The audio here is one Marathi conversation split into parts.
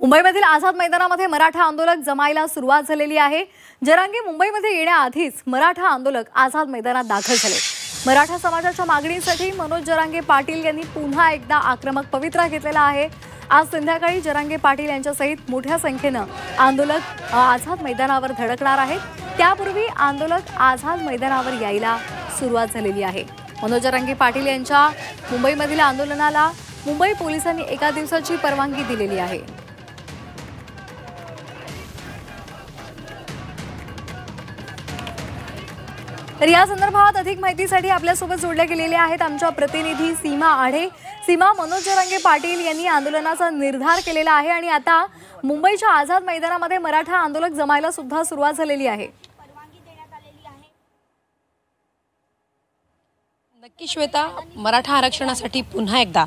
मुंबईमधील आझाद मैदानामध्ये मराठा आंदोलक जमायला सुरुवात झालेली आहे। जरांगे मुंबईमध्ये येण्याआधीच मराठा आंदोलक आझाद मैदानात दाखल झाले। मराठा समाजाच्या मागणीसाठी मनोज जरांगे पाटील यांनी पुन्हा एकदा आक्रमक पवित्रा घेतलेला आहे। आज संध्याकाळी जरांगे पाटील यांच्यासहित मोठ्या संख्येने आंदोलक आझाद मैदानावर धडकणार आहेत। त्यापूर्वी आंदोलक आझाद मैदानावर यायला सुरुवात झालेली आहे। मनोज जरांगे पाटील यांच्या मुंबईमधील आंदोलनाला मुंबई पोलिसांनी एका दिवसाची परवानगी दिलेली आहे। तर या संदर्भात अधिक माहितीसाठी आपल्यासोबत जोडले गेलेले आहेत आमच्या प्रतिनिधी सीमा आढे। सीमा, मनोज जरांगे पाटील यांनी आंदोलनाचा निर्धार केलेला आहे आणि आता मुंबईच्या आझाद मैदानामध्ये मराठा आंदोलक जमायला सुद्धा सुरुवात झालेली आहे। नक्की श्वेता, मराठा आरक्षणासाठी पुन्हा एकदा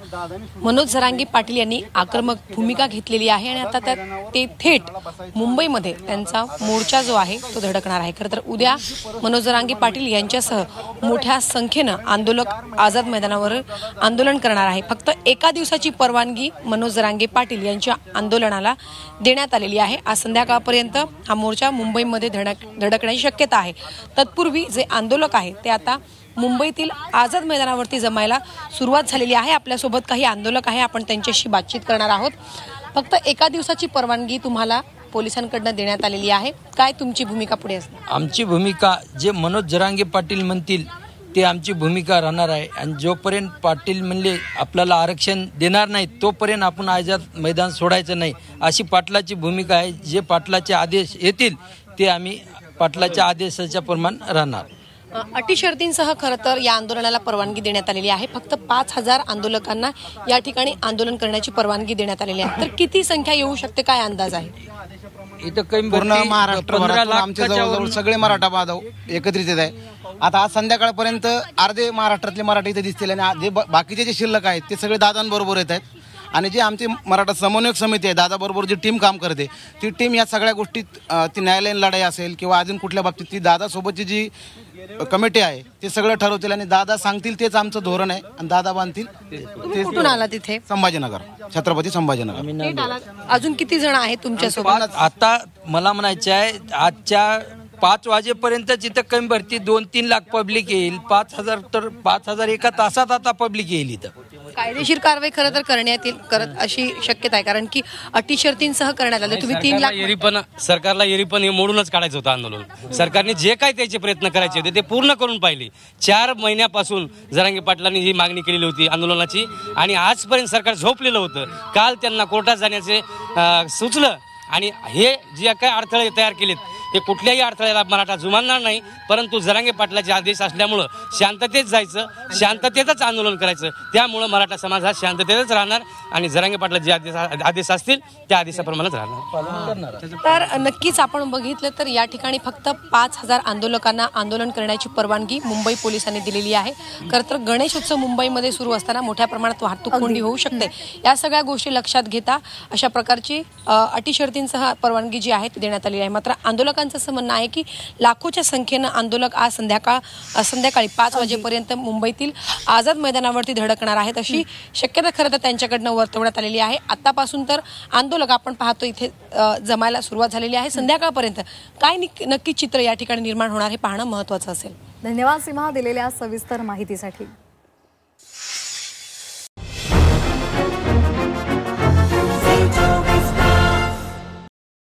मनोज जरांगे पाटील यांनी आक्रमक भूमिका घेतलेली आहे आणि आता ते थेट मुंबईमध्ये त्यांचा मोर्चा जो आहे तो धडकणार आहे। खरं तर उद्या मनोज जरांगे पाटील यांच्यासह मोठ्या संख्येनं आंदोलक आझाद मैदानावर आंदोलन करणार आहे। फक्त एका दिवसाची परवानगी मनोज जरांगे पाटील यांच्या आंदोलनाला देण्यात आलेली आहे। आज संध्याकाळपर्यंत हा मोर्चा मुंबईमध्ये धडकण्याची शक्यता आहे। तत्पूर्वी जे आंदोलक आहेत ते आता मुंबईतील आझाद मैदानावरती जमायला सुरुवात झालेली आहे। आपल्यासोबत काही आंदोलक आहे, आपण त्यांच्याशी बातचीत करणार आहोत। फक्त एका दिवसाची परवानगी तुम्हाला पोलिसांकडून देण्यात आलेली आहे, काय तुमची भूमिका पुढे असणार? आमची भूमिका जे मनोज जरांगे पाटील म्हणतील ते आमची भूमिका राहणार आहे आणि जोपर्यंत पाटील म्हणले आपल्याला आरक्षण देणार नाही तोपर्यंत आपण आझाद मैदान सोडायचं नाही, अशी पाटलाची भूमिका आहे। जे पाटलाचे आदेश येतील ते आम्ही पाटलाच्या आदेशाच्या प्रमाणे राहणार। अटी शर्तींसह खरं तर या आंदोलनाला परवानगी देण्यात आलेली आहे। फक्त 5000 आंदोलकांना या ठिकाणी आंदोलन करण्याची परवानगी देण्यात आलेली आहे। तर किती संख्या येऊ शकते, काय अंदाज आहे? इथं काही पूर्ण महाराष्ट्रभरातून आमचे जवळजवळ सगळे मराठा बांधव एकत्रित येत आहे। आता आज संध्याकाळपर्यंत अर्धे महाराष्ट्रातले मराठी इथे दिसतील आणि बाकीचे जे शिल्लक आहेत ते सगळे दादांबरोबर येत आहेत आणि जे आमची मराठा समन्वयक समिती आहे दादाबरोबर जी टीम काम करते ती टीम या सगळ्या गोष्टीत ती न्यायालयीन लढाई असेल किंवा अजून कुठल्या बाबतीत ती दादासोबतची जी कमिटी आहे ते सगळं ठरवतील आणि दादा सांगतील तेच आमचं धोरण आहे आणि दादा बांधतील तुम्ही कुठून आला तिथे? संभाजीनगर, छत्रपती संभाजीनगर। अजून किती जण आहेत तुमच्यासोबत? आता मला म्हणायचं आहे आजच्या 5 वाजेपर्यंत जिथं कमी भरती 2-3 लाख पब्लिक येईल। 5000 तर 5000 एका तासात आता पब्लिक येईल। इथं कायदेशीर कारवाई खरं तर करण्यात येईल करत अशी शक्यता आहे, कारण की अटी शर्तींसह करण्यात आले। तुम्ही 3 लाख सरकारला एरीपण हे मोडूनच काढायचं होतं आंदोलन। सरकारने जे काही त्याचे प्रयत्न करायचे होते ते पूर्ण करून पाहिले। 4 महिन्यापासून जरांगे पाटलांनी ही मागणी केलेली होती आंदोलनाची आणि आजपर्यंत सरकार झोपलेलं होतं। काल त्यांना कोर्टात जाण्याचे सुचलं आणि हे जे काही अडथळे तयार केलेत ते कुठल्याही अडथळ्याला मराठा जुमानणार नाही, परंतु जरांगे पाटलाचे आदेश असल्यामुळं शांततेत जायचं, शांततेतच आंदोलन करायचं। त्यामुळं मराठा समाज हा शांततेतच राहणार आणि जरांगे पाटला जे आदेश असतील त्या आदेशाप्रमाणेच राहणार। तर नक्कीच आपण बघितलं तर या ठिकाणी फक्त 5000 आंदोलकांना आंदोलन करण्याची परवानगी मुंबई पोलिसांनी दिलेली आहे। खरं तर गणेश उत्सव मुंबईमध्ये सुरू असताना मोठ्या प्रमाणात वाहतूक कोंडी होऊ शकते, या सगळ्या गोष्टी लक्षात घेता अशा प्रकारची अटी शर्तींसह परवानगी जी आहे ती देण्यात आलेली आहे। मात्र आंदोलकांचं असं म्हणणं आहे की लाखोच्या संख्येनं आंदोलक आज संध्याकाळी 5 वाजेपर्यंत मुंबईतील आझाद मैदानावरती धडकणार आहेत अशी शक्यता खरं तर त्यांच्याकडनं वर्तवण्यात आलेली आहे। आतापासून तर आंदोलक आपण पाहतो इथे जमायला सुरुवात झालेली आहे। संध्याकाळपर्यंत काय नक्की चित्र या ठिकाणी निर्माण होणार हे पाहणं महत्त्वाचं असेल। धन्यवाद सीमा दिलेल्या सविस्तर माहितीसाठी।